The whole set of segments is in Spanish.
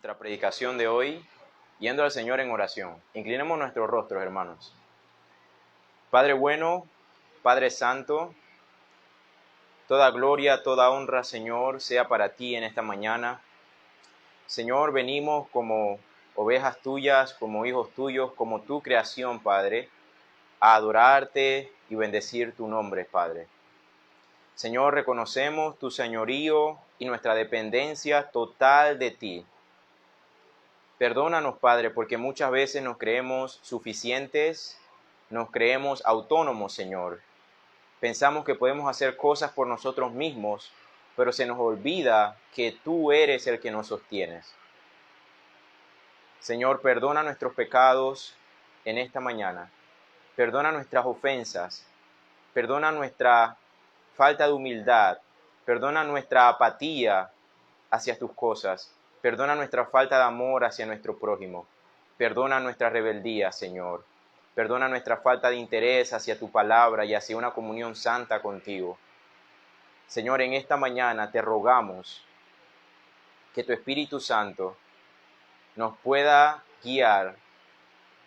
nuestra predicación de hoy, yendo al Señor en oración. Inclinemos nuestros rostros, hermanos. Padre bueno, Padre santo, toda gloria, toda honra, Señor, sea para ti en esta mañana. Señor, venimos como ovejas tuyas, como hijos tuyos, como tu creación, Padre, a adorarte y bendecir tu nombre, Padre. Señor, reconocemos tu señorío y nuestra dependencia total de ti. Perdónanos, Padre, porque muchas veces nos creemos suficientes, nos creemos autónomos, Señor. Pensamos que podemos hacer cosas por nosotros mismos, pero se nos olvida que tú eres el que nos sostienes. Señor, perdona nuestros pecados en esta mañana. Perdona nuestras ofensas. Perdona nuestra falta de humildad. Perdona nuestra apatía hacia tus cosas. Perdona nuestra falta de amor hacia nuestro prójimo. Perdona nuestra rebeldía, Señor. Perdona nuestra falta de interés hacia tu palabra y hacia una comunión santa contigo. Señor, en esta mañana te rogamos que tu Espíritu Santo nos pueda guiar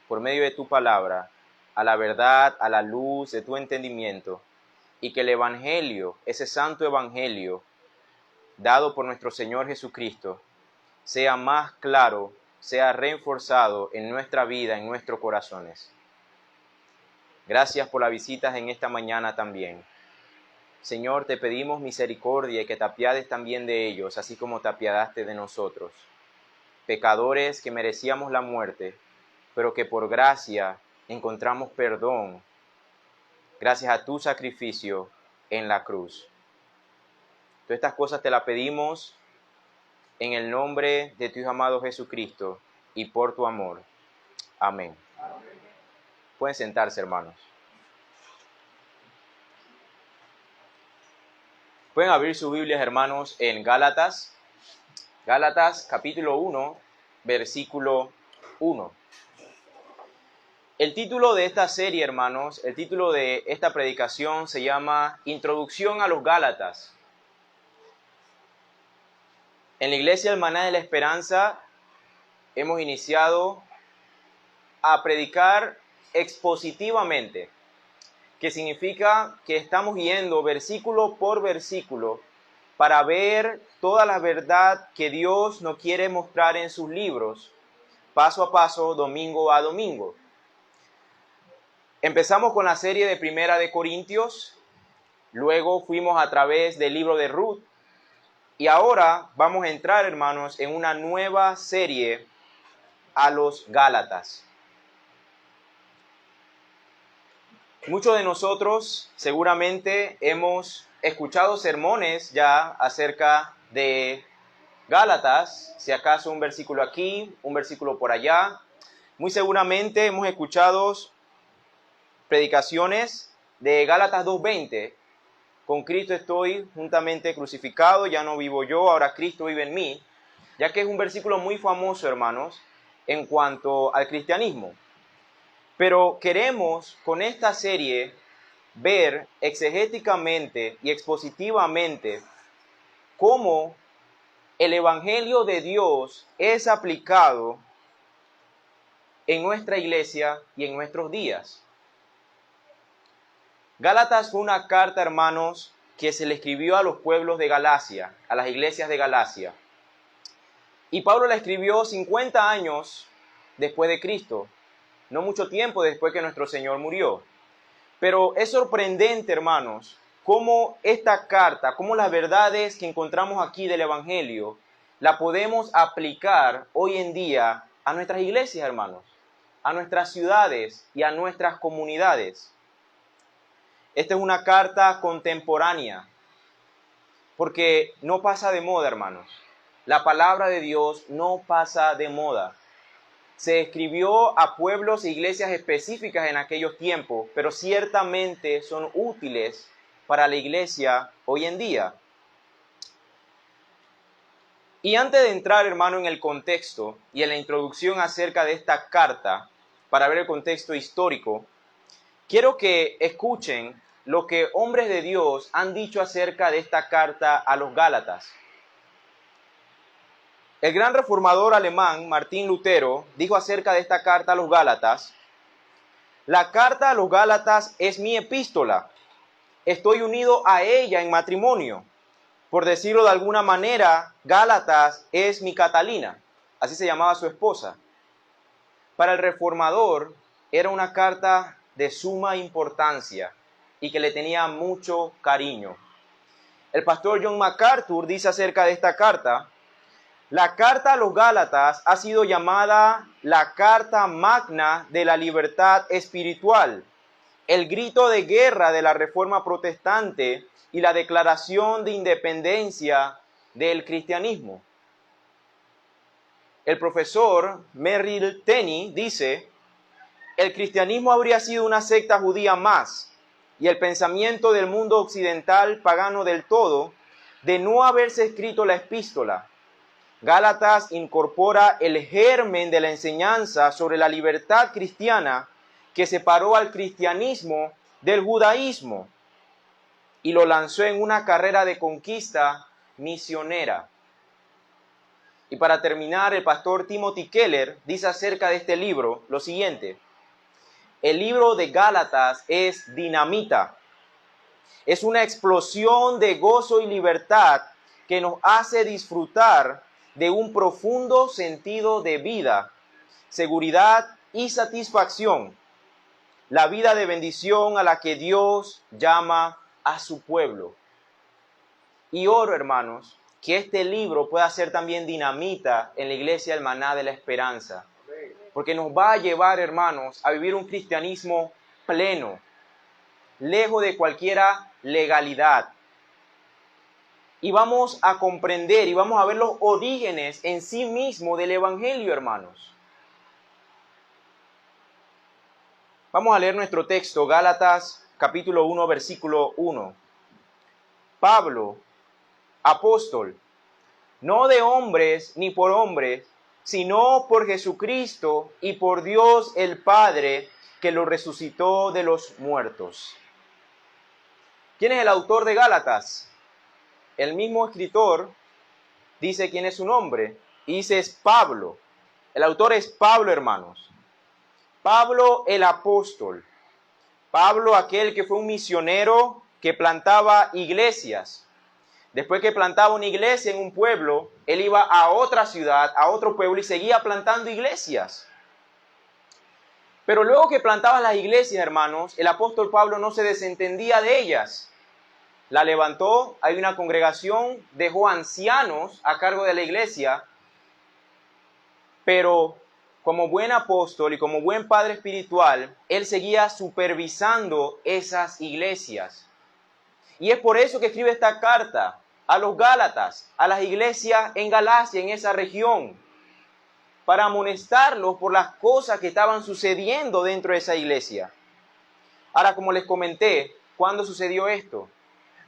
por medio de tu palabra a la verdad, a la luz de tu entendimiento, y que el Evangelio, ese santo Evangelio dado por nuestro Señor Jesucristo, sea más claro, sea reforzado en nuestra vida, en nuestros corazones. Gracias por las visitas en esta mañana también. Señor, te pedimos misericordia y que te apiades también de ellos, así como te apiadaste de nosotros. Pecadores que merecíamos la muerte, pero que por gracia encontramos perdón, gracias a tu sacrificio en la cruz. Todas estas cosas te las pedimos en el nombre de tu Hijo amado Jesucristo y por tu amor. Amén. Pueden sentarse, hermanos. Pueden abrir sus Biblias, hermanos, en Gálatas. Gálatas capítulo 1, versículo 1. El título de esta serie, hermanos, el título de esta predicación se llama Introducción a los Gálatas. En la Iglesia del Maná de la Esperanza hemos iniciado a predicar expositivamente, que significa que estamos yendo versículo por versículo para ver toda la verdad que Dios nos quiere mostrar en sus libros, paso a paso, domingo a domingo. Empezamos con la serie de Primera de Corintios, luego fuimos a través del libro de Ruth, y ahora vamos a entrar, hermanos, en una nueva serie a los Gálatas. Muchos de nosotros seguramente hemos escuchado sermones ya acerca de Gálatas, si acaso un versículo aquí, un versículo por allá. Muy seguramente hemos escuchado predicaciones de Gálatas 2:20. Con Cristo estoy juntamente crucificado, ya no vivo yo, ahora Cristo vive en mí, ya que es un versículo muy famoso, hermanos, en cuanto al cristianismo. Pero queremos con esta serie ver exegéticamente y expositivamente cómo el Evangelio de Dios es aplicado en nuestra iglesia y en nuestros días. Gálatas fue una carta, hermanos, que se le escribió a los pueblos de Galacia, a las iglesias de Galacia. Y Pablo la escribió 50 años después de Cristo, no mucho tiempo después que nuestro Señor murió. Pero es sorprendente, hermanos, cómo esta carta, cómo las verdades que encontramos aquí del Evangelio, la podemos aplicar hoy en día a nuestras iglesias, hermanos, a nuestras ciudades y a nuestras comunidades. Esta es una carta contemporánea, porque no pasa de moda, hermanos. La palabra de Dios no pasa de moda. Se escribió a pueblos e iglesias específicas en aquellos tiempos, pero ciertamente son útiles para la iglesia hoy en día. Y antes de entrar, hermano, en el contexto y en la introducción acerca de esta carta, para ver el contexto histórico, quiero que escuchen lo que hombres de Dios han dicho acerca de esta carta a los Gálatas. El gran reformador alemán Martín Lutero dijo acerca de esta carta a los Gálatas: la carta a los Gálatas es mi epístola. Estoy unido a ella en matrimonio. Por decirlo de alguna manera, Gálatas es mi Catalina. Así se llamaba su esposa. Para el reformador era una carta de suma importancia y que le tenía mucho cariño. El pastor John MacArthur dice acerca de esta carta: la carta a los Gálatas ha sido llamada la carta magna de la libertad espiritual, el grito de guerra de la Reforma protestante y la declaración de independencia del cristianismo. El profesor Merrill Tenney dice: el cristianismo habría sido una secta judía más, y el pensamiento del mundo occidental pagano del todo, de no haberse escrito la epístola. Gálatas incorpora el germen de la enseñanza sobre la libertad cristiana que separó al cristianismo del judaísmo y lo lanzó en una carrera de conquista misionera. Y para terminar, el pastor Timothy Keller dice acerca de este libro lo siguiente: el libro de Gálatas es dinamita. Es una explosión de gozo y libertad que nos hace disfrutar de un profundo sentido de vida, seguridad y satisfacción. La vida de bendición a la que Dios llama a su pueblo. Y oro, hermanos, que este libro pueda ser también dinamita en la iglesia del Maná de la Esperanza. Porque nos va a llevar, hermanos, a vivir un cristianismo pleno, lejos de cualquier legalidad. Y vamos a comprender y vamos a ver los orígenes en sí mismo del Evangelio, hermanos. Vamos a leer nuestro texto, Gálatas capítulo 1, versículo 1. Pablo, apóstol, no de hombres ni por hombres, sino por Jesucristo y por Dios el Padre, que lo resucitó de los muertos. ¿Quién es el autor de Gálatas? El mismo escritor dice quién es su nombre, y dice es Pablo. El autor es Pablo, hermanos. Pablo el apóstol. Pablo, aquel que fue un misionero que plantaba iglesias. Después que plantaba una iglesia en un pueblo, él iba a otra ciudad, a otro pueblo y seguía plantando iglesias. Pero luego que plantaba las iglesias, hermanos, el apóstol Pablo no se desentendía de ellas. La levantó, hay una congregación, dejó ancianos a cargo de la iglesia, pero como buen apóstol y como buen padre espiritual, él seguía supervisando esas iglesias. Y es por eso que escribe esta carta a los Gálatas, a las iglesias en Galacia, en esa región, para amonestarlos por las cosas que estaban sucediendo dentro de esa iglesia. Ahora, como les comenté, ¿cuándo sucedió esto?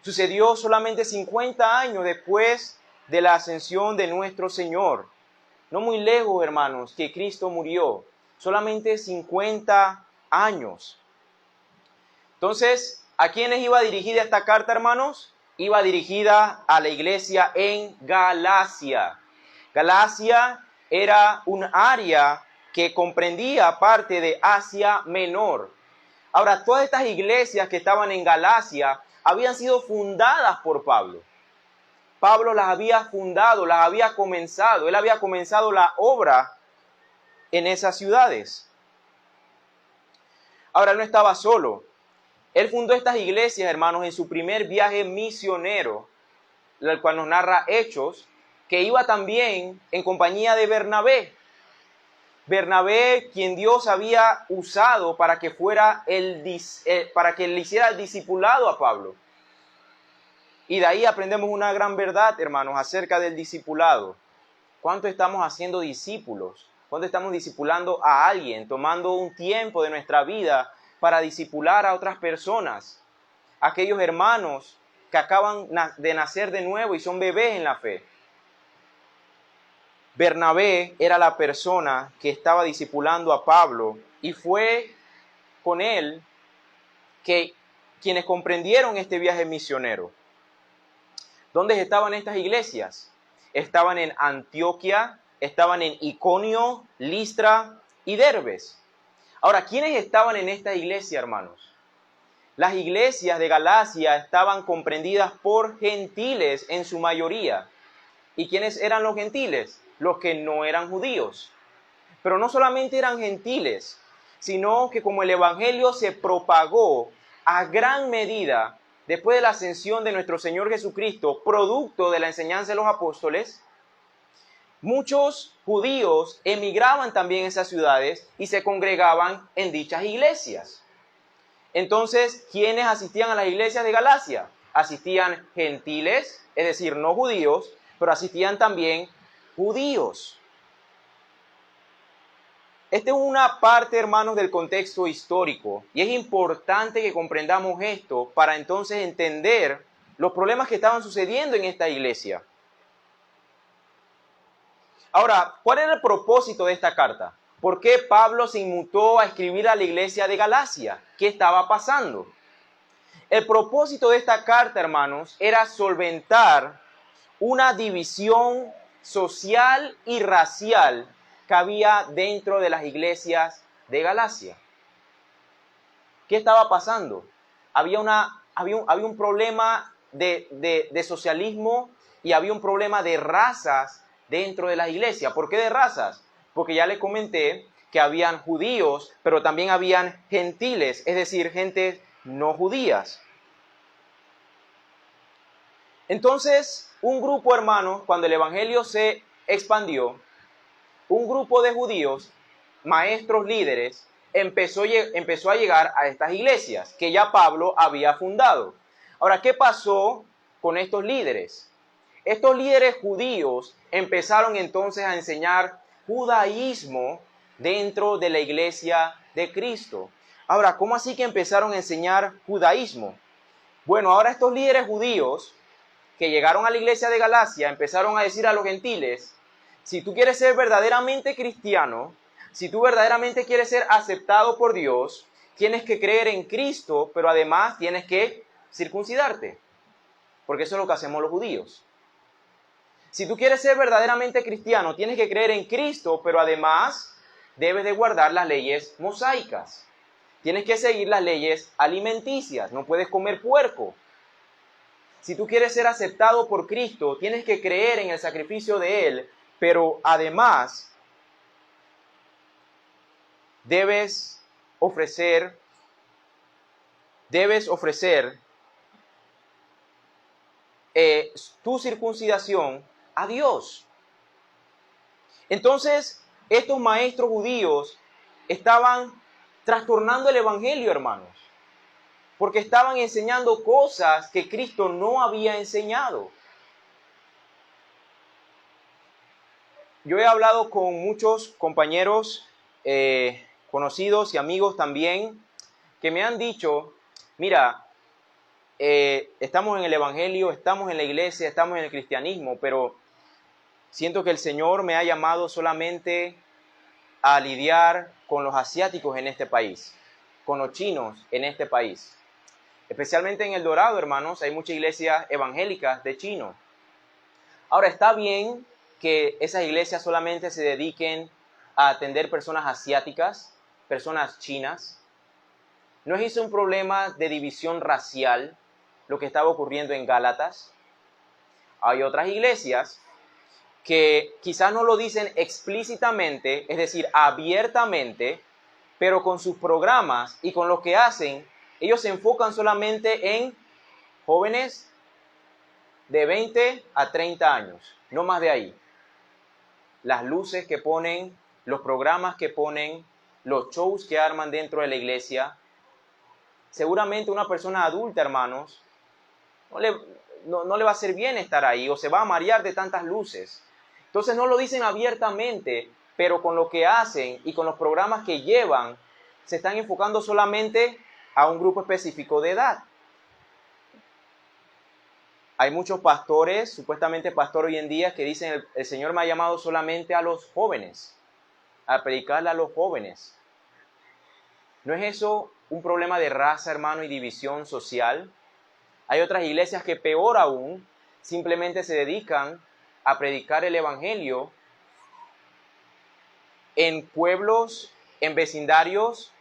Sucedió solamente 50 años después de la ascensión de nuestro Señor. No muy lejos, hermanos, que Cristo murió. Solamente 50 años. Entonces, ¿a quiénes iba dirigida esta carta, hermanos? Iba dirigida a la iglesia en Galacia. Galacia era un área que comprendía parte de Asia Menor. Ahora, todas estas iglesias que estaban en Galacia habían sido fundadas por Pablo. Pablo las había fundado, las había comenzado. Él había comenzado la obra en esas ciudades. Ahora, él no estaba solo. Él fundó estas iglesias, hermanos, en su primer viaje misionero, el cual nos narra Hechos, que iba también en compañía de Bernabé. Bernabé, quien Dios había usado para que para que le hiciera el discipulado a Pablo. Y de ahí aprendemos una gran verdad, hermanos, acerca del discipulado. ¿Cuánto estamos haciendo discípulos? ¿Cuánto estamos discipulando a alguien, tomando un tiempo de nuestra vida para discipular a otras personas? Aquellos hermanos que acaban de nacer de nuevo y son bebés en la fe. Bernabé era la persona que estaba discipulando a Pablo y fue con él que quienes comprendieron este viaje misionero. ¿Dónde estaban estas iglesias? estaban en Antioquia, estaban en Iconio, Listra y Derbes. Ahora, ¿quiénes estaban en esta iglesia, hermanos? Las iglesias de Galacia estaban comprendidas por gentiles en su mayoría. ¿Y quiénes eran los gentiles? Los que no eran judíos. Pero no solamente eran gentiles, sino que como el evangelio se propagó a gran medida después de la ascensión de nuestro Señor Jesucristo, producto de la enseñanza de los apóstoles, muchos judíos emigraban también a esas ciudades y se congregaban en dichas iglesias. Entonces, ¿quiénes asistían a las iglesias de Galacia? Asistían gentiles, es decir, no judíos, pero asistían también judíos. Esta es una parte, hermanos, del contexto histórico y es importante que comprendamos esto para entonces entender los problemas que estaban sucediendo en esta iglesia. Ahora, ¿cuál era el propósito de esta carta? ¿Por qué Pablo se inmutó a escribir a la iglesia de Galacia? ¿Qué estaba pasando? El propósito de esta carta, hermanos, era solventar una división social y racial que había dentro de las iglesias de Galacia. ¿Qué estaba pasando? Había un problema de socialismo y había un problema de razas dentro de las iglesias. ¿Por qué de razas? Porque ya les comenté que habían judíos, pero también habían gentiles, es decir, gentes no judías. Entonces, un grupo, hermanos, cuando el evangelio se expandió, un grupo de judíos, maestros líderes, empezó a llegar a estas iglesias que ya Pablo había fundado. Ahora, ¿qué pasó con estos líderes? Estos líderes judíos empezaron entonces a enseñar judaísmo dentro de la iglesia de Cristo. Ahora, ¿cómo así que empezaron a enseñar judaísmo? Bueno, ahora estos líderes judíos que llegaron a la iglesia de Galacia empezaron a decir a los gentiles: si tú quieres ser verdaderamente cristiano, si tú verdaderamente quieres ser aceptado por Dios, tienes que creer en Cristo, pero además tienes que circuncidarte, porque eso es lo que hacemos los judíos. Si tú quieres ser verdaderamente cristiano, tienes que creer en Cristo, pero además debes de guardar las leyes mosaicas. Tienes que seguir las leyes alimenticias, no puedes comer puerco. Si tú quieres ser aceptado por Cristo, tienes que creer en el sacrificio de Él, pero además debes ofrecer tu circuncisión a Dios. Entonces, estos maestros judíos estaban trastornando el evangelio, hermanos, porque estaban enseñando cosas que Cristo no había enseñado. Yo he hablado con muchos compañeros, conocidos y amigos también, que me han dicho: mira, estamos en el evangelio, estamos en la iglesia, estamos en el cristianismo, pero siento que el Señor me ha llamado solamente a lidiar con los asiáticos en este país, con los chinos en este país. Especialmente en El Dorado, hermanos, hay muchas iglesias evangélicas de chinos. Ahora, está bien que esas iglesias solamente se dediquen a atender personas asiáticas, personas chinas. ¿No es eso un problema de división racial, lo que estaba ocurriendo en Gálatas? Hay otras iglesias que quizás no lo dicen explícitamente, es decir, abiertamente, pero con sus programas y con lo que hacen, ellos se enfocan solamente en jóvenes de 20 a 30 años, no más de ahí. Las luces que ponen, los programas que ponen, los shows que arman dentro de la iglesia. Seguramente una persona adulta, hermanos, no le va a hacer bien estar ahí o se va a marear de tantas luces. Entonces no lo dicen abiertamente, pero con lo que hacen y con los programas que llevan, se están enfocando solamente a un grupo específico de edad. Hay muchos pastores, supuestamente pastores hoy en día, que dicen: el Señor me ha llamado solamente a los jóvenes, a predicarle a los jóvenes. ¿No es eso un problema de raza, hermano, y división social? Hay otras iglesias que, peor aún, simplemente se dedican a predicar el evangelio en pueblos, en vecindarios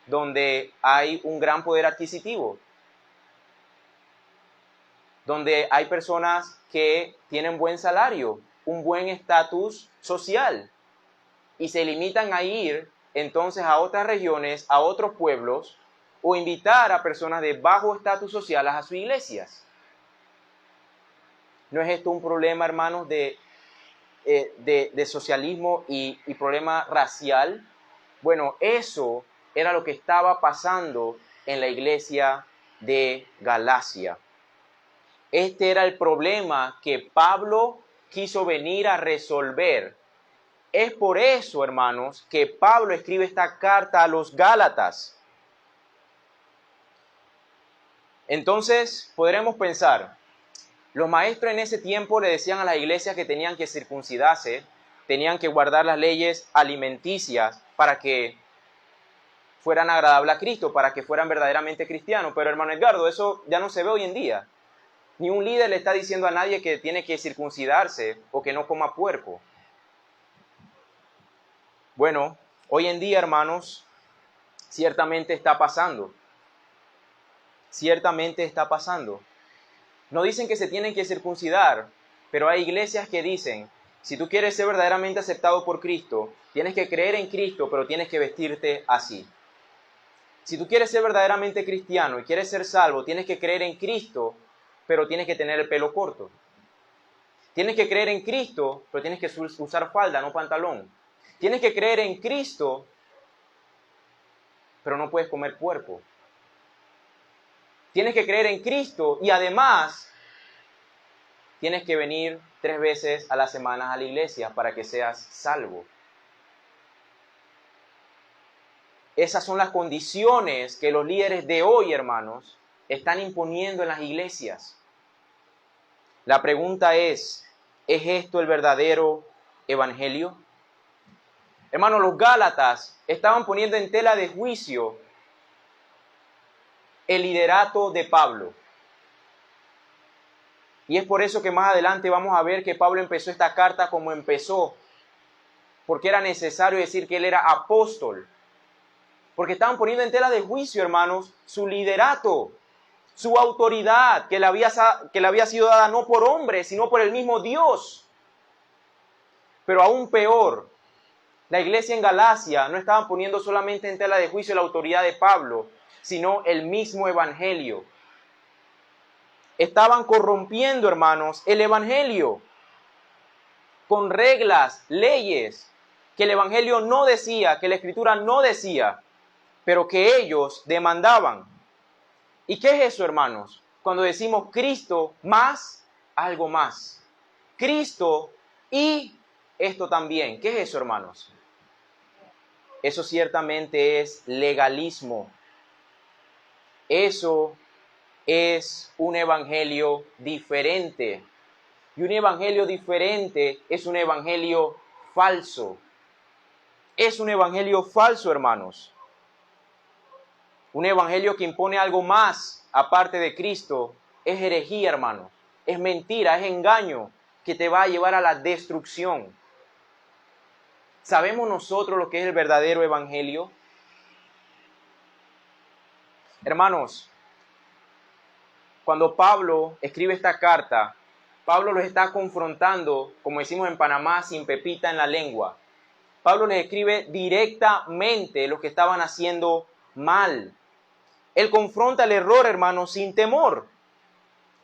donde hay un gran poder adquisitivo, donde hay personas que tienen buen salario, un buen estatus social, y se limitan a ir entonces a otras regiones, a otros pueblos, o invitar a personas de bajo estatus social a sus iglesias. ¿No es esto un problema, hermanos, de socialismo y problema racial? Bueno, eso era lo que estaba pasando en la iglesia de Galacia. Este era el problema que Pablo quiso venir a resolver. Es por eso, hermanos, que Pablo escribe esta carta a los Gálatas. Entonces, podremos pensar, los maestros en ese tiempo le decían a las iglesias que tenían que circuncidarse, tenían que guardar las leyes alimenticias para que fueran agradables a Cristo, para que fueran verdaderamente cristianos. Pero, hermano Edgardo, eso ya no se ve hoy en día. Ni un líder le está diciendo a nadie que tiene que circuncidarse o que no coma puerco. Bueno, hoy en día, hermanos, ciertamente está pasando. Ciertamente está pasando. No dicen que se tienen que circuncidar, pero hay iglesias que dicen, si tú quieres ser verdaderamente aceptado por Cristo, tienes que creer en Cristo, pero tienes que vestirte así. Si tú quieres ser verdaderamente cristiano y quieres ser salvo, tienes que creer en Cristo, pero tienes que tener el pelo corto. Tienes que creer en Cristo, pero tienes que usar falda, no pantalón. Tienes que creer en Cristo, pero no puedes comer puerco. Tienes que creer en Cristo y además tienes que venir 3 veces a la semana a la iglesia para que seas salvo. Esas son las condiciones que los líderes de hoy, hermanos, están imponiendo en las iglesias. La pregunta ¿es esto el verdadero evangelio? Hermanos, los Gálatas estaban poniendo en tela de juicio el liderato de Pablo. Y es por eso que más adelante vamos a ver que Pablo empezó esta carta como empezó, porque era necesario decir que él era apóstol. Porque estaban poniendo en tela de juicio, hermanos, su liderato, su autoridad que le había sido dada no por hombres, sino por el mismo Dios. Pero aún peor, la iglesia en Galacia no estaban poniendo solamente en tela de juicio la autoridad de Pablo, sino el mismo evangelio. Estaban corrompiendo, hermanos, el evangelio con reglas, leyes que el evangelio no decía, que la escritura no decía, pero que ellos demandaban. ¿Y qué es eso, hermanos? Cuando decimos Cristo más algo más. Cristo y esto también. ¿Qué es eso, hermanos? Eso ciertamente es legalismo. Eso es un evangelio diferente. Y un evangelio diferente es un evangelio falso. Es un evangelio falso, hermanos. Un evangelio que impone algo más aparte de Cristo es herejía, hermanos. Es mentira, es engaño que te va a llevar a la destrucción. ¿Sabemos nosotros lo que es el verdadero evangelio? Hermanos, cuando Pablo escribe esta carta, Pablo los está confrontando, como decimos en Panamá, sin pepita en la lengua. Pablo les escribe directamente lo que estaban haciendo mal. Él confronta el error, hermanos, sin temor.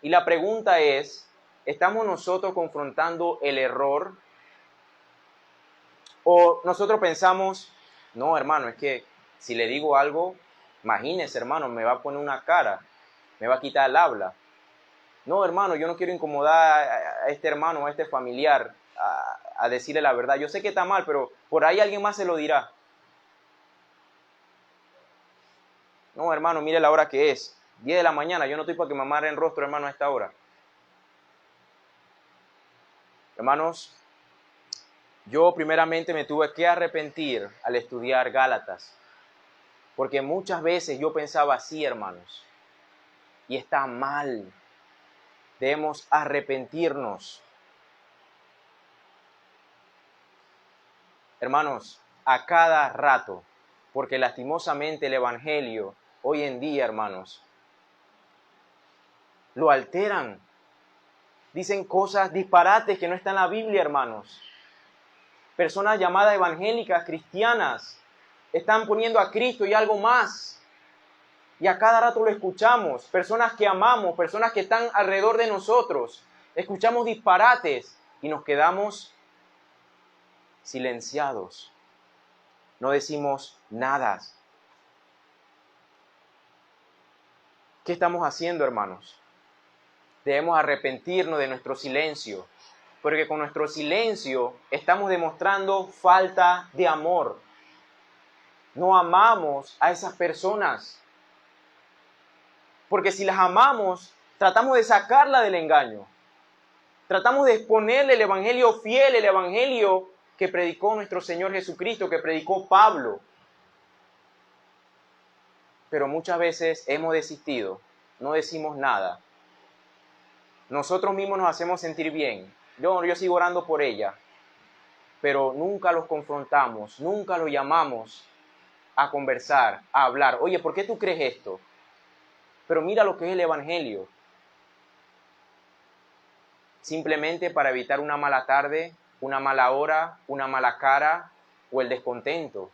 Y la pregunta es, ¿estamos nosotros confrontando el error? ¿O nosotros pensamos, no, hermano, es que si le digo algo, imagínese, hermano, me va a poner una cara, me va a quitar el habla? No, hermano, yo no quiero incomodar a este hermano, a este familiar, a decirle la verdad. Yo sé que está mal, pero por ahí alguien más se lo dirá. No, hermano, mire la hora que es. 10 de la mañana, yo no estoy para que me amarren rostro, hermano, a esta hora. Hermanos, yo primeramente me tuve que arrepentir al estudiar Gálatas. Porque muchas veces yo pensaba así, hermanos. Y está mal. Debemos arrepentirnos. Hermanos, a cada rato, porque lastimosamente el Evangelio hoy en día, hermanos, lo alteran. Dicen cosas disparates que no están en la Biblia, hermanos. Personas llamadas evangélicas, cristianas, están poniendo a Cristo y algo más. Y a cada rato lo escuchamos. Personas que amamos, personas que están alrededor de nosotros. Escuchamos disparates y nos quedamos silenciados. No decimos nada. ¿Qué estamos haciendo, hermanos? Debemos arrepentirnos de nuestro silencio, porque con nuestro silencio estamos demostrando falta de amor. No amamos a esas personas, porque si las amamos, tratamos de sacarla del engaño. Tratamos de exponerle el evangelio fiel, el evangelio que predicó nuestro Señor Jesucristo, que predicó Pablo. Pero muchas veces hemos desistido, no decimos nada. Nosotros mismos nos hacemos sentir bien. Yo sigo orando por ella, pero nunca los confrontamos, nunca los llamamos a conversar, a hablar. Oye, ¿por qué tú crees esto? Pero mira lo que es el evangelio. Simplemente para evitar una mala tarde, una mala hora, una mala cara o el descontento.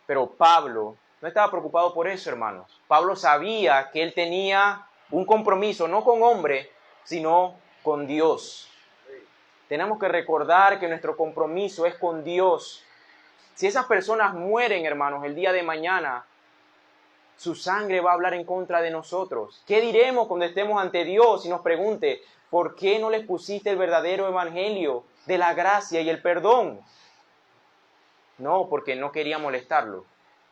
Pero Pablo no estaba preocupado por eso, hermanos. Pablo sabía que él tenía un compromiso, no con hombre, sino con Dios. Tenemos que recordar que nuestro compromiso es con Dios. Si esas personas mueren, hermanos, el día de mañana, su sangre va a hablar en contra de nosotros. ¿Qué diremos cuando estemos ante Dios y nos pregunte, ¿por qué no les pusiste el verdadero evangelio de la gracia y el perdón? No, porque no quería molestarlo.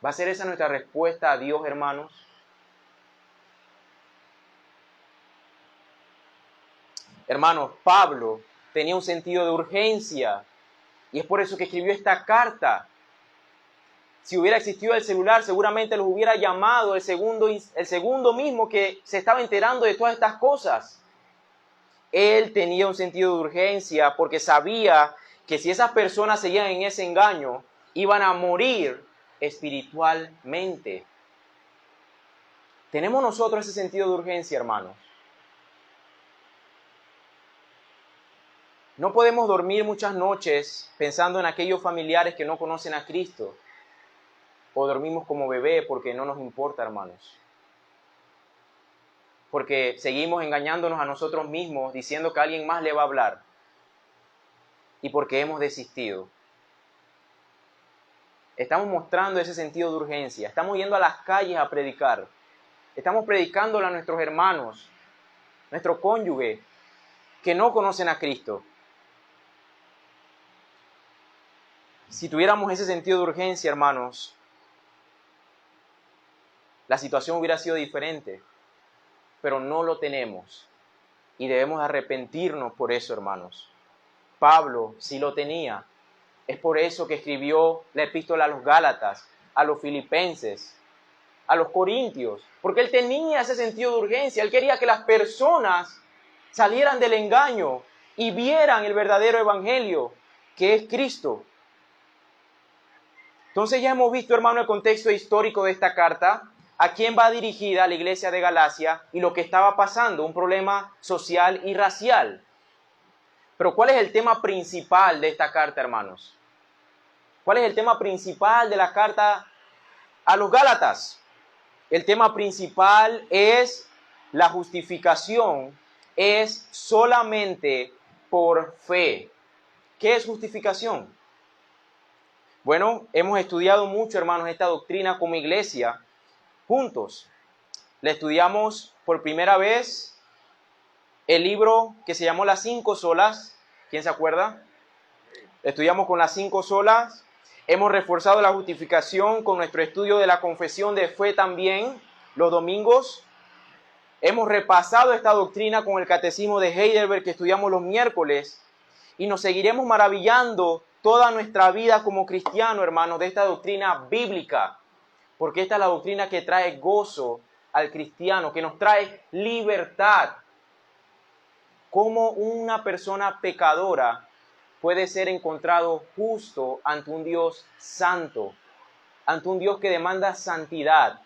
¿Va a ser esa nuestra respuesta a Dios, hermanos? Hermanos, Pablo tenía un sentido de urgencia y es por eso que escribió esta carta. Si hubiera existido el celular, seguramente los hubiera llamado el segundo mismo que se estaba enterando de todas estas cosas. Él tenía un sentido de urgencia porque sabía que si esas personas seguían en ese engaño, iban a morir espiritualmente. ¿Tenemos nosotros ese sentido de urgencia, hermanos? No podemos dormir muchas noches pensando en aquellos familiares que no conocen a Cristo. O dormimos como bebé porque no nos importa, hermanos. Porque seguimos engañándonos a nosotros mismos diciendo que alguien más le va a hablar. Y porque hemos desistido. Estamos mostrando ese sentido de urgencia. Estamos yendo a las calles a predicar. Estamos predicándole a nuestros hermanos, nuestro cónyuge, que no conocen a Cristo. Si tuviéramos ese sentido de urgencia, hermanos, la situación hubiera sido diferente, pero no lo tenemos y debemos arrepentirnos por eso, hermanos. Pablo sí lo tenía. Es por eso que escribió la epístola a los Gálatas, a los Filipenses, a los Corintios, porque él tenía ese sentido de urgencia. Él quería que las personas salieran del engaño y vieran el verdadero evangelio, que es Cristo. Entonces ya hemos visto, hermano, el contexto histórico de esta carta, a quién va dirigida la iglesia de Galacia y lo que estaba pasando, un problema social y racial. Pero ¿cuál es el tema principal de esta carta, hermanos? ¿Cuál es el tema principal de la carta a los Gálatas? El tema principal es la justificación, es solamente por fe. ¿Qué es justificación? Bueno, hemos estudiado mucho, hermanos, esta doctrina como iglesia juntos. Le estudiamos por primera vez el libro que se llamó Las 5 Solas. ¿Quién se acuerda? Estudiamos con las 5 solas. Hemos reforzado la justificación con nuestro estudio de la confesión de fe también los domingos. Hemos repasado esta doctrina con el catecismo de Heidelberg que estudiamos los miércoles. Y nos seguiremos maravillando toda nuestra vida como cristiano, hermanos, de esta doctrina bíblica. Porque esta es la doctrina que trae gozo al cristiano, que nos trae libertad. Como una persona pecadora puede ser encontrado justo ante un Dios santo, ante un Dios que demanda santidad?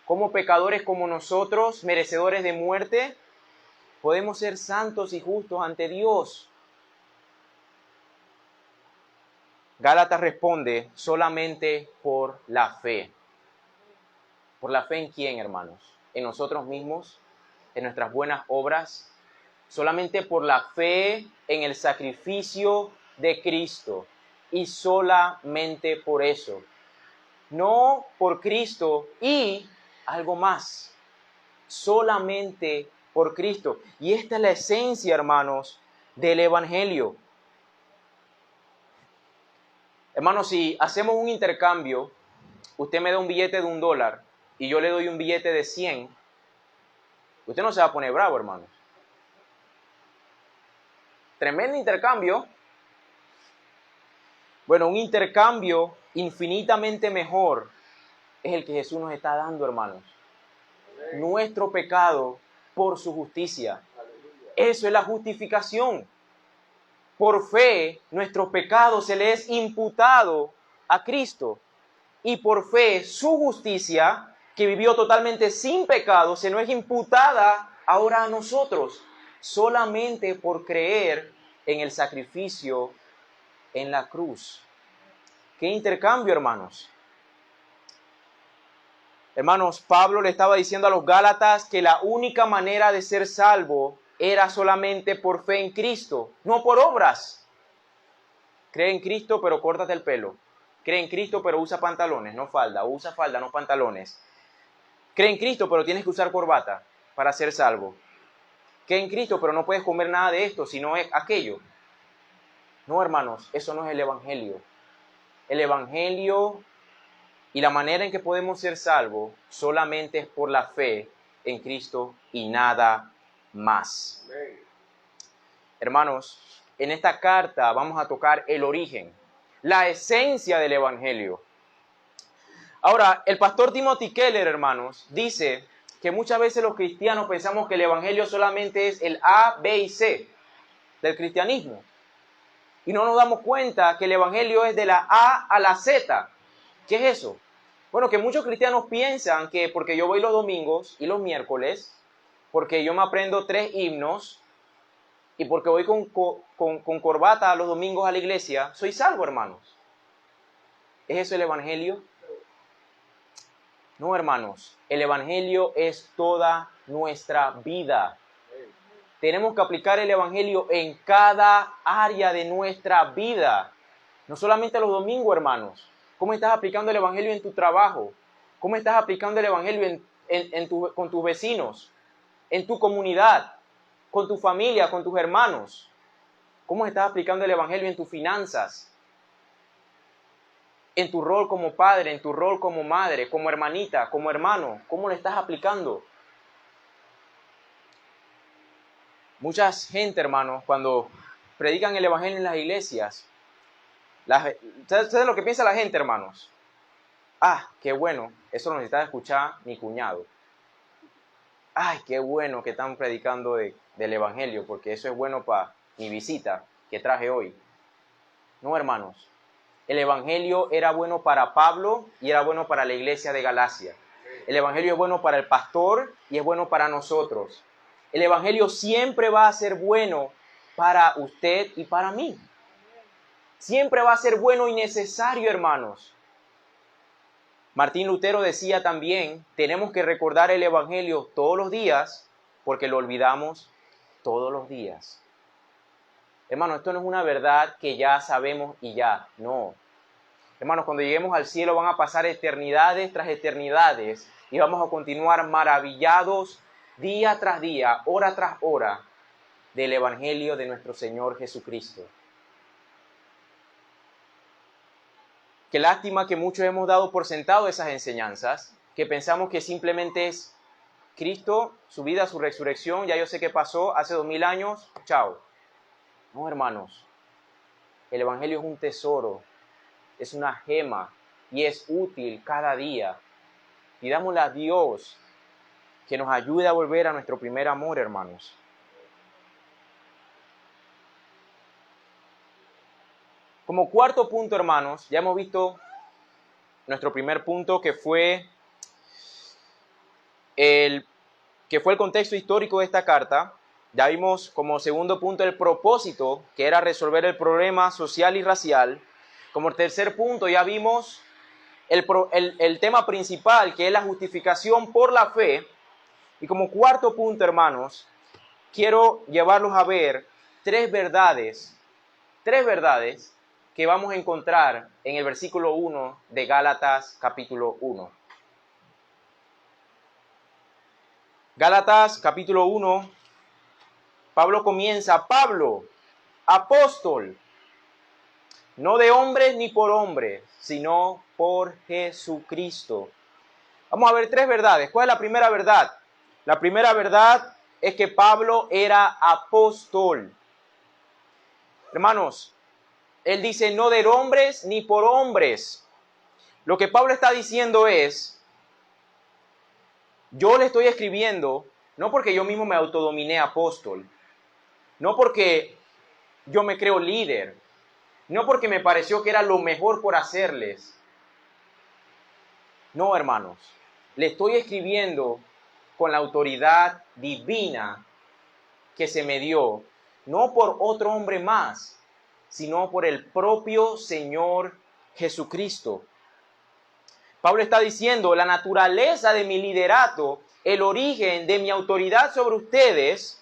¿Cómo pecadores como nosotros, merecedores de muerte, podemos ser santos y justos ante Dios? Gálatas responde: solamente por la fe. ¿Por la fe en quién, hermanos? ¿En nosotros mismos? ¿En nuestras buenas obras? Solamente por la fe en el sacrificio de Cristo. Y solamente por eso. No por Cristo y algo más. Solamente por Cristo. Y esta es la esencia, hermanos, del Evangelio. Hermanos, si hacemos un intercambio, usted me da un billete de $1 y yo le doy un billete de 100, usted no se va a poner bravo, hermanos. Tremendo intercambio. Bueno, un intercambio infinitamente mejor es el que Jesús nos está dando, hermanos. Nuestro pecado por su justicia. Eso es la justificación. Por fe, nuestro pecado se le es imputado a Cristo. Y por fe, su justicia, que vivió totalmente sin pecado, se nos es imputada ahora a nosotros. Solamente por creer en el sacrificio en la cruz. ¿Qué intercambio, hermanos? Hermanos, Pablo le estaba diciendo a los Gálatas que la única manera de ser salvo era solamente por fe en Cristo, no por obras. Cree en Cristo, pero córtate el pelo. Cree en Cristo, pero usa pantalones, no falda. Usa falda, no pantalones. Cree en Cristo, pero tienes que usar corbata para ser salvo. Cree en Cristo, pero no puedes comer nada de esto, sino es aquello. No, hermanos, eso no es el Evangelio. El Evangelio y la manera en que podemos ser salvos solamente es por la fe en Cristo y nada más. Hermanos, en esta carta vamos a tocar el origen, la esencia del Evangelio. Ahora, el pastor Timothy Keller, hermanos, dice que muchas veces los cristianos pensamos que el Evangelio solamente es el A, B y C del cristianismo. Y no nos damos cuenta que el Evangelio es de la A a la Z. ¿Qué es eso? Bueno, que muchos cristianos piensan que porque yo voy los domingos y los miércoles, porque yo me aprendo 3 himnos y porque voy con corbata los domingos a la iglesia, soy salvo, hermanos. ¿Es eso el Evangelio? No, hermanos. El Evangelio es toda nuestra vida. Tenemos que aplicar el Evangelio en cada área de nuestra vida. No solamente los domingos, hermanos. ¿Cómo estás aplicando el Evangelio en tu trabajo? ¿Cómo estás aplicando el Evangelio con tus vecinos? En tu comunidad, con tu familia, con tus hermanos. ¿Cómo estás aplicando el Evangelio en tus finanzas? En tu rol como padre, en tu rol como madre, como hermanita, como hermano. ¿Cómo lo estás aplicando? Mucha gente, hermanos, cuando predican el Evangelio en las iglesias, ¿sabes lo que piensa la gente, hermanos? Ah, qué bueno, eso lo necesitaba escuchar mi cuñado. Ay, qué bueno que están predicando del Evangelio, porque eso es bueno para mi visita que traje hoy. No, hermanos, el Evangelio era bueno para Pablo y era bueno para la iglesia de Galacia. El Evangelio es bueno para el pastor y es bueno para nosotros. El Evangelio siempre va a ser bueno para usted y para mí. Siempre va a ser bueno y necesario, hermanos. Martín Lutero decía también, tenemos que recordar el Evangelio todos los días porque lo olvidamos todos los días. Hermanos, esto no es una verdad que ya sabemos y ya, no. Hermanos, cuando lleguemos al cielo van a pasar eternidades tras eternidades y vamos a continuar maravillados día tras día, hora tras hora, del Evangelio de nuestro Señor Jesucristo. Qué lástima que muchos hemos dado por sentado esas enseñanzas, que pensamos que simplemente es Cristo, su vida, su resurrección, ya yo sé qué pasó hace 2000 años, chao. No, hermanos, el Evangelio es un tesoro, es una gema y es útil cada día. Pidámosle a Dios que nos ayude a volver a nuestro primer amor, hermanos. Como cuarto punto, hermanos, ya hemos visto nuestro primer punto que fue el contexto histórico de esta carta. Ya vimos como segundo punto el propósito, que era resolver el problema social y racial. Como tercer punto ya vimos el tema principal, que es la justificación por la fe. Y como cuarto punto, hermanos, quiero llevarlos a ver tres verdades que vamos a encontrar en el versículo 1 de Gálatas capítulo 1. Gálatas capítulo 1, Pablo comienza: Pablo, apóstol, no de hombres ni por hombres, sino por Jesucristo. Vamos a ver tres verdades. ¿Cuál es la primera verdad? La primera verdad es que Pablo era apóstol. Hermanos, él dice no de hombres ni por hombres. Lo que Pablo está diciendo es, yo le estoy escribiendo no porque yo mismo me autodominé apóstol, no porque yo me creo líder, no porque me pareció que era lo mejor por hacerles. No, hermanos, le estoy escribiendo con la autoridad divina que se me dio, no por otro hombre más, sino por el propio Señor Jesucristo. Pablo está diciendo, la naturaleza de mi liderato, el origen de mi autoridad sobre ustedes,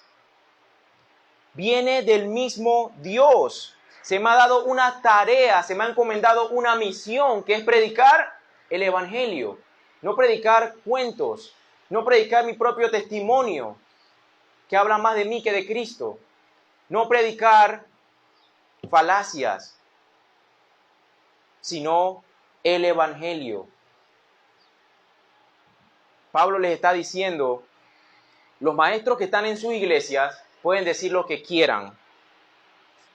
viene del mismo Dios. Se me ha dado una tarea, se me ha encomendado una misión, que es predicar el Evangelio. No predicar cuentos, no predicar mi propio testimonio, que habla más de mí que de Cristo. No predicar falacias, sino el Evangelio. Pablo les está diciendo, los maestros que están en sus iglesias pueden decir lo que quieran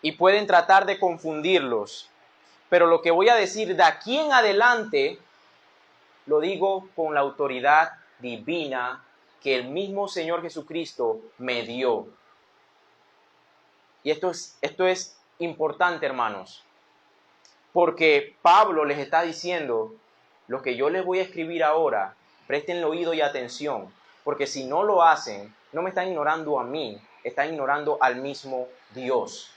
y pueden tratar de confundirlos, pero lo que voy a decir de aquí en adelante lo digo con la autoridad divina que el mismo Señor Jesucristo me dio. Y esto es importante, hermanos, porque Pablo les está diciendo, lo que yo les voy a escribir ahora, presten oído y atención, porque si no lo hacen, no me están ignorando a mí, están ignorando al mismo Dios.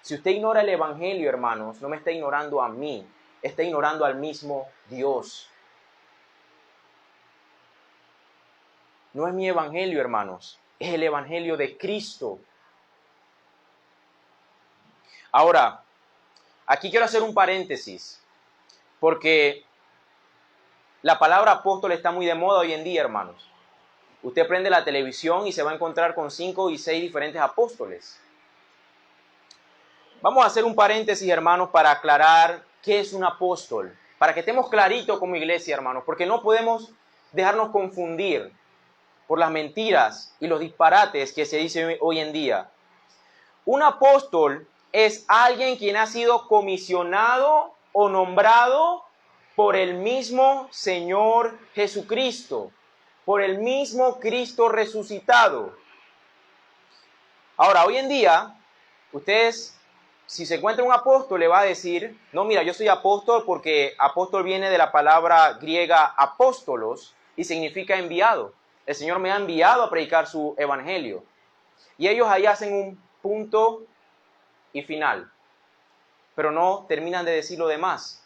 Si usted ignora el Evangelio, hermanos, no me está ignorando a mí, está ignorando al mismo Dios. No es mi Evangelio, hermanos, es el Evangelio de Cristo. Ahora, aquí quiero hacer un paréntesis, porque la palabra apóstol está muy de moda hoy en día, hermanos. Usted prende la televisión y se va a encontrar con 5 y 6 diferentes apóstoles. Vamos a hacer un paréntesis, hermanos, para aclarar qué es un apóstol, para que estemos claritos como iglesia, hermanos, porque no podemos dejarnos confundir por las mentiras y los disparates que se dicen hoy en día. Un apóstol es alguien quien ha sido comisionado o nombrado por el mismo Señor Jesucristo, por el mismo Cristo resucitado. Ahora, hoy en día, ustedes, si se encuentra un apóstol, le va a decir, no, mira, yo soy apóstol porque apóstol viene de la palabra griega apóstolos y significa enviado. El Señor me ha enviado a predicar su evangelio. Y ellos ahí hacen un punto y final, pero no terminan de decir lo demás.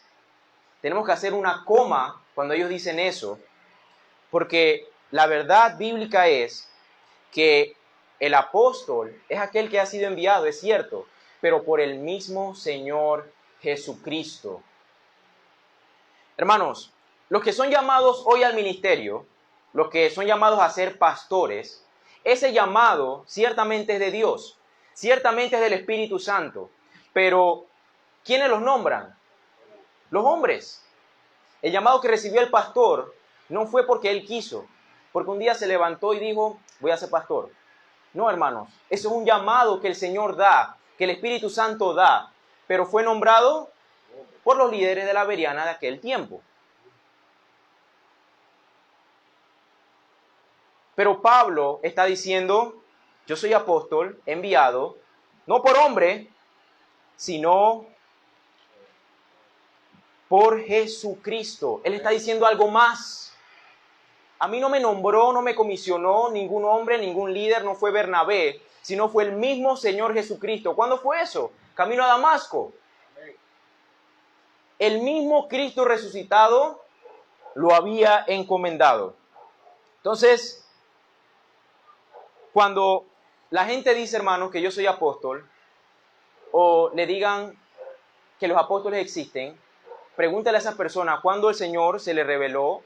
Tenemos que hacer una coma cuando ellos dicen eso, porque la verdad bíblica es que el apóstol es aquel que ha sido enviado, es cierto, pero por el mismo Señor Jesucristo. Hermanos, los que son llamados hoy al ministerio, los que son llamados a ser pastores, ese llamado ciertamente es de Dios, ciertamente es del Espíritu Santo, pero ¿quiénes los nombran? Los hombres. El llamado que recibió el pastor no fue porque él quiso, porque un día se levantó y dijo, voy a ser pastor. No, hermanos, eso es un llamado que el Señor da, que el Espíritu Santo da, pero fue nombrado por los líderes de la Bereana de aquel tiempo. Pero Pablo está diciendo, yo soy apóstol, enviado, no por hombre, sino por Jesucristo. Él está diciendo algo más. A mí no me nombró, no me comisionó ningún hombre, ningún líder, no fue Bernabé, sino fue el mismo Señor Jesucristo. ¿Cuándo fue eso? Camino a Damasco. El mismo Cristo resucitado lo había encomendado. Entonces, cuando la gente dice, hermanos, que yo soy apóstol, o le digan que los apóstoles existen, pregúntale a esa persona cuándo el Señor se le reveló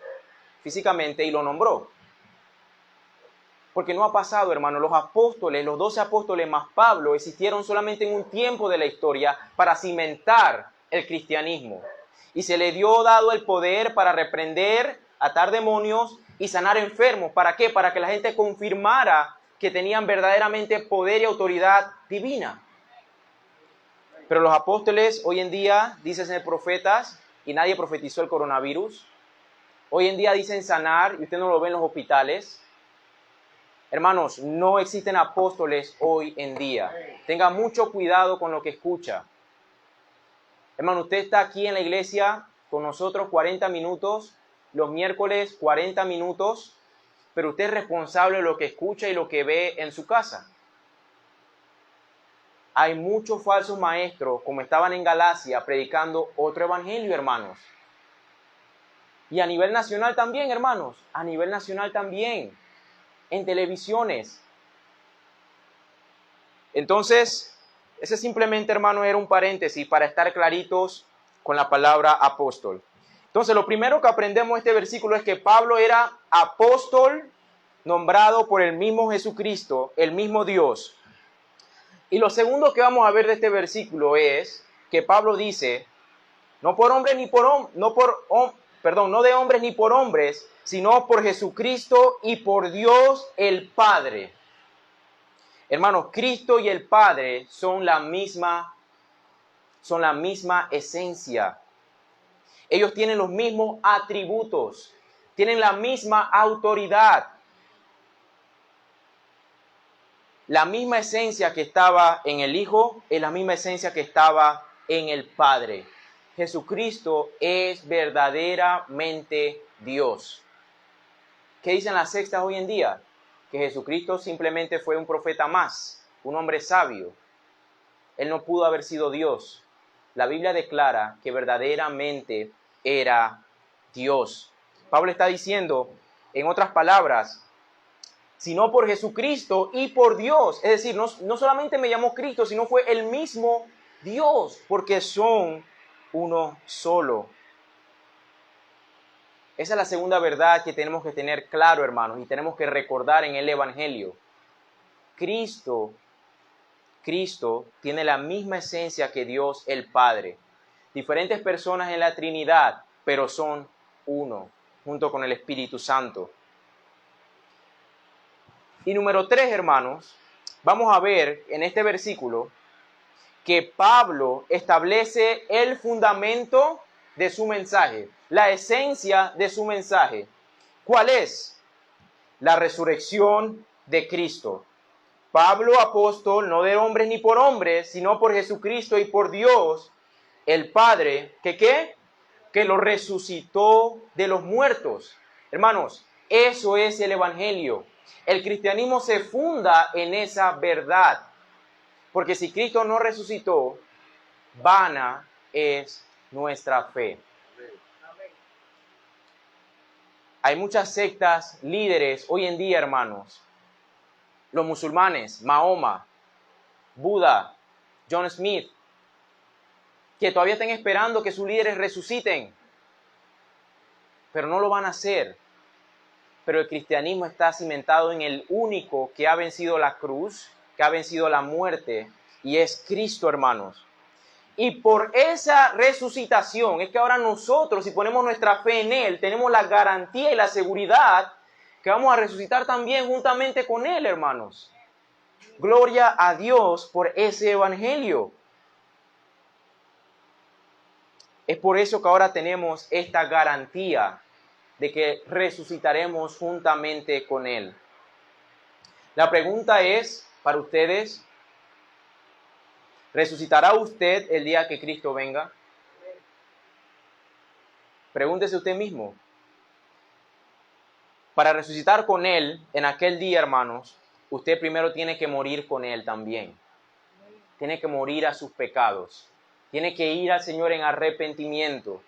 físicamente y lo nombró. Porque no ha pasado, hermano. Los apóstoles, los 12 apóstoles más Pablo, existieron solamente en un tiempo de la historia para cimentar el cristianismo. Y se le dio dado el poder para reprender, atar demonios y sanar enfermos. ¿Para qué? Para que la gente confirmara que tenían verdaderamente poder y autoridad divina. Pero los apóstoles hoy en día dicen ser profetas y nadie profetizó el coronavirus. Hoy en día dicen sanar y usted no lo ve en los hospitales. Hermanos, no existen apóstoles hoy en día. Tenga mucho cuidado con lo que escucha. Hermano, usted está aquí en la iglesia con nosotros 40 minutos, los miércoles 40 minutos, pero usted es responsable de lo que escucha y lo que ve en su casa. Hay muchos falsos maestros, como estaban en Galacia, predicando otro evangelio, hermanos. Y a nivel nacional también, hermanos, a nivel nacional también, en televisiones. Entonces, ese simplemente, hermano, era un paréntesis para estar claritos con la palabra apóstol. Entonces, lo primero que aprendemos de este versículo es que Pablo era apóstol nombrado por el mismo Jesucristo, el mismo Dios. Y lo segundo que vamos a ver de este versículo es que Pablo dice, no por hombres ni por no de hombres ni por hombres, sino por Jesucristo y por Dios el Padre. Hermanos, Cristo y el Padre son la misma esencia. Ellos tienen los mismos atributos, tienen la misma autoridad. La misma esencia que estaba en el Hijo es la misma esencia que estaba en el Padre. Jesucristo es verdaderamente Dios. ¿Qué dicen las sectas hoy en día? Que Jesucristo simplemente fue un profeta más, un hombre sabio. Él no pudo haber sido Dios. La Biblia declara que verdaderamente era Dios. Pablo está diciendo, en otras palabras, sino por Jesucristo y por Dios. Es decir, no solamente me llamó Cristo, sino fue el mismo Dios, porque son uno solo. Esa es la segunda verdad que tenemos que tener claro, hermanos, y tenemos que recordar en el Evangelio. Cristo tiene la misma esencia que Dios el Padre. Diferentes personas en la Trinidad, pero son uno, junto con el Espíritu Santo. Y número 3, hermanos, vamos a ver en este versículo que Pablo establece el fundamento de su mensaje, la esencia de su mensaje. ¿Cuál es? La resurrección de Cristo. Pablo, apóstol, no de hombres ni por hombres, sino por Jesucristo y por Dios, el Padre, ¿qué? Que lo resucitó de los muertos. Hermanos, eso es el Evangelio. El cristianismo se funda en esa verdad. Porque si Cristo no resucitó, vana es nuestra fe. Hay muchas sectas, líderes hoy en día, hermanos. Los musulmanes, Mahoma, Buda, John Smith, que todavía están esperando que sus líderes resuciten. Pero no lo van a hacer. Pero el cristianismo está cimentado en el único que ha vencido la cruz, que ha vencido la muerte, y es Cristo, hermanos. Y por esa resucitación es que ahora nosotros, si ponemos nuestra fe en Él, tenemos la garantía y la seguridad que vamos a resucitar también juntamente con Él, hermanos. Gloria a Dios por ese evangelio. Es por eso que ahora tenemos esta garantía de que resucitaremos juntamente con Él. La pregunta es para ustedes, ¿resucitará usted el día que Cristo venga? Pregúntese usted mismo. Para resucitar con Él en aquel día, hermanos, usted primero tiene que morir con Él también. Tiene que morir a sus pecados. Tiene que ir al Señor en arrepentimiento.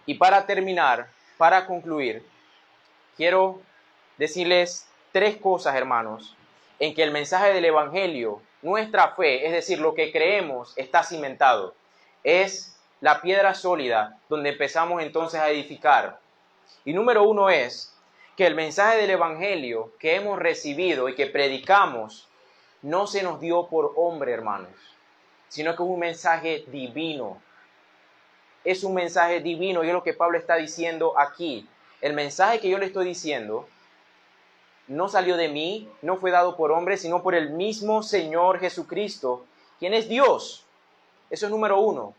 Y para terminar, para concluir, quiero decirles 3 cosas, hermanos, en que el mensaje del Evangelio, nuestra fe, es decir, lo que creemos, está cimentado. Es la piedra sólida donde empezamos entonces a edificar. Y número 1 es que el mensaje del Evangelio que hemos recibido y que predicamos no se nos dio por hombre, hermanos, sino que es un mensaje divino. Es un mensaje divino y es lo que Pablo está diciendo aquí. El mensaje que yo le estoy diciendo no salió de mí, no fue dado por hombre, sino por el mismo Señor Jesucristo, quien es Dios. Eso es número 1.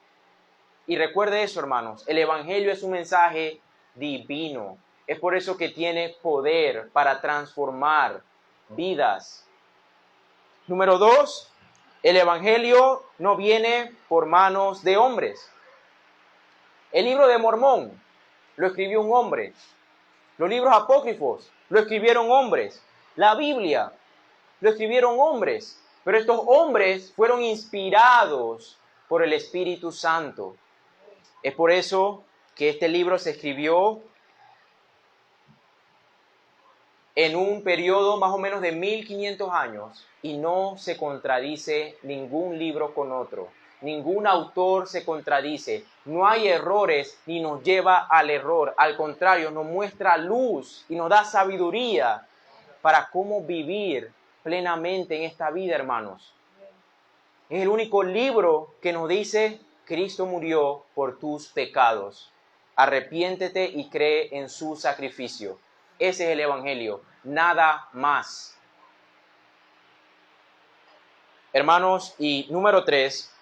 Y recuerde eso, hermanos, el Evangelio es un mensaje divino. Es por eso que tiene poder para transformar vidas. Número 2, el Evangelio no viene por manos de hombres. El libro de Mormón lo escribió un hombre. Los libros apócrifos lo escribieron hombres. La Biblia lo escribieron hombres. Pero estos hombres fueron inspirados por el Espíritu Santo. Es por eso que este libro se escribió en un periodo más o menos de 1500 años y no se contradice ningún libro con otro. Ningún autor se contradice. No hay errores ni nos lleva al error. Al contrario, nos muestra luz y nos da sabiduría para cómo vivir plenamente en esta vida, hermanos. Es el único libro que nos dice: Cristo murió por tus pecados. Arrepiéntete y cree en su sacrificio. Ese es el Evangelio, nada más. Hermanos, y número 3,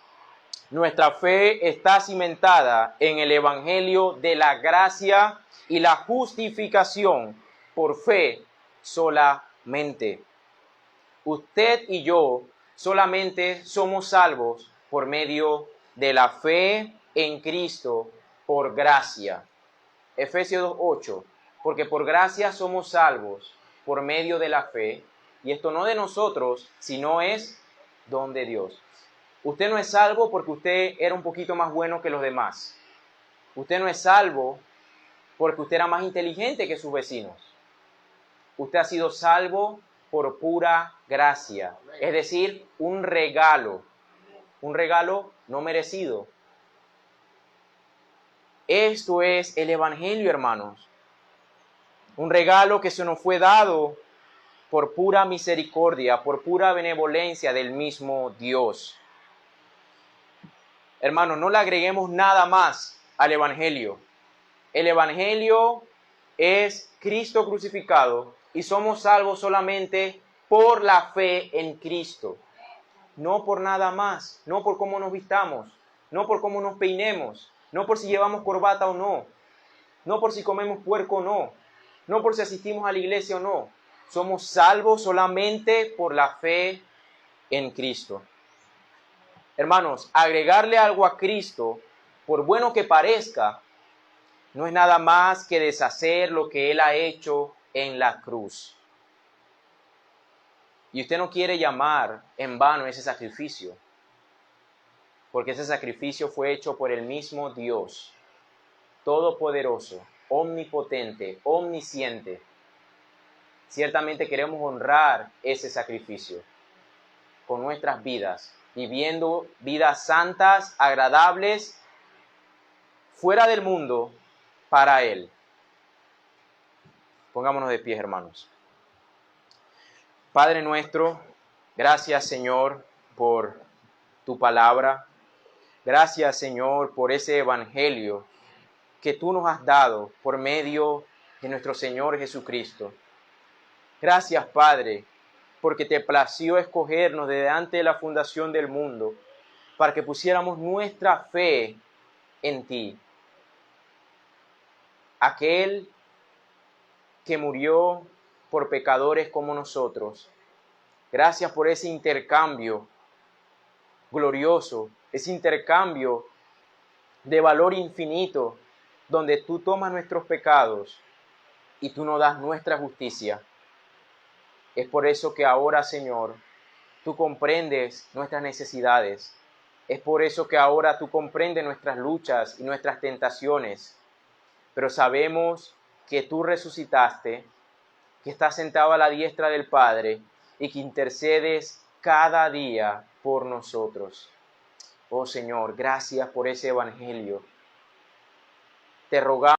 nuestra fe está cimentada en el Evangelio de la gracia y la justificación por fe solamente. Usted y yo solamente somos salvos por medio de la fe en Cristo por gracia. Efesios 2:8, porque por gracia somos salvos por medio de la fe, y esto no de nosotros, sino es don de Dios. Usted no es salvo porque usted era un poquito más bueno que los demás. Usted no es salvo porque usted era más inteligente que sus vecinos. Usted ha sido salvo por pura gracia, es decir, un regalo no merecido. Esto es el Evangelio, hermanos. Un regalo que se nos fue dado por pura misericordia, por pura benevolencia del mismo Dios. Hermanos, no le agreguemos nada más al Evangelio. El Evangelio es Cristo crucificado y somos salvos solamente por la fe en Cristo. No por nada más, no por cómo nos vistamos, no por cómo nos peinemos, no por si llevamos corbata o no, no por si comemos puerco o no, no por si asistimos a la iglesia o no. Somos salvos solamente por la fe en Cristo. Hermanos, agregarle algo a Cristo, por bueno que parezca, no es nada más que deshacer lo que Él ha hecho en la cruz. Y usted no quiere llamar en vano ese sacrificio, porque ese sacrificio fue hecho por el mismo Dios, todopoderoso, omnipotente, omnisciente. Ciertamente queremos honrar ese sacrificio con nuestras vidas, viviendo vidas santas, agradables, fuera del mundo, para Él. Pongámonos de pie, hermanos. Padre nuestro, gracias, Señor, por tu palabra. Gracias, Señor, por ese evangelio que tú nos has dado por medio de nuestro Señor Jesucristo. Gracias, Padre, porque te plació escogernos desde antes de la fundación del mundo para que pusiéramos nuestra fe en ti. Aquel que murió por pecadores como nosotros. Gracias por ese intercambio glorioso, ese intercambio de valor infinito, donde tú tomas nuestros pecados y tú nos das nuestra justicia. Es por eso que ahora, Señor, tú comprendes nuestras necesidades. Es por eso que ahora tú comprendes nuestras luchas y nuestras tentaciones. Pero sabemos que tú resucitaste, que estás sentado a la diestra del Padre y que intercedes cada día por nosotros. Oh Señor, gracias por ese evangelio. Te rogamos